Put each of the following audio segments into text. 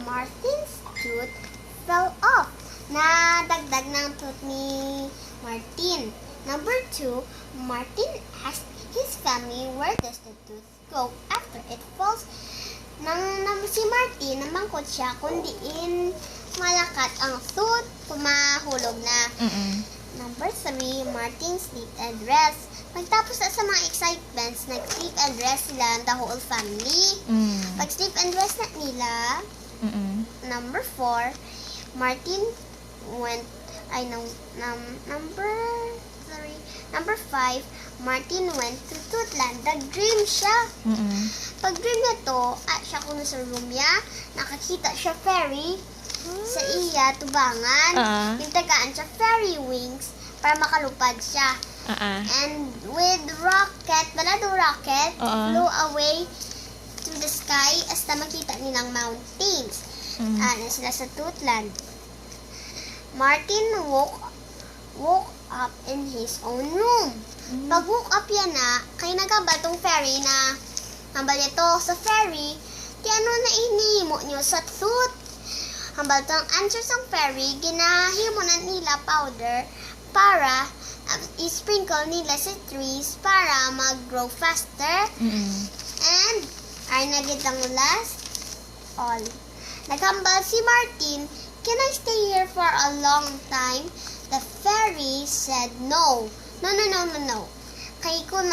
Martin's tooth fell off. Nadagdag ng tooth ni Martin. Number 2, Martin asked his family where does the tooth go after it falls. Nang si Martin, namangkot siya kung diin malakat ang tooth, kumahulog na. Number 3, Martin sleep and rest. Pagtapos na sa mga excitements, nag-sleep and rest sila the whole family. Pag sleep and rest na nila, number 4, Martin went, number 5, Martin went to Tootland. Nag-dream siya. Pag dream niya to, siya kung nasa room niya, nakakita siya fairy sa iya, tubangan. Yung tagaan siya fairy wings para makalupad siya. And with rocket, flew away to the sky hasta makita nilang mountains. Sila sa Tootland. Martin woke up in his own room. Pag woke up yan na, kay nagabal tong fairy na hambal ito sa fairy, ti ano na inihimo nyo sa tooth. Hambal tong answer sang fairy, ginahimo na nila powder para i-sprinkle nila sa trees para mag-grow faster. And, ay nagitang last all. Naghambal si Martin, can I stay here for a long time? The fairy said no. No. Kay kung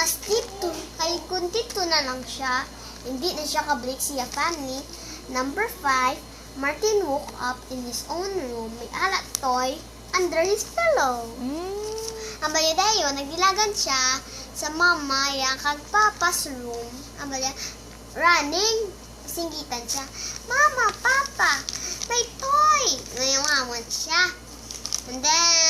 dito na lang siya, hindi na siya kabalik siya family. Number 5, Martin woke up in his own room. May alat toy under his pillow. Ang baya dayo, nagdilagan siya sa mama ya kag papa's room. Ang baya, running, singgitan siya. Mama, Papa, may toy! Ngayong amon siya. And then,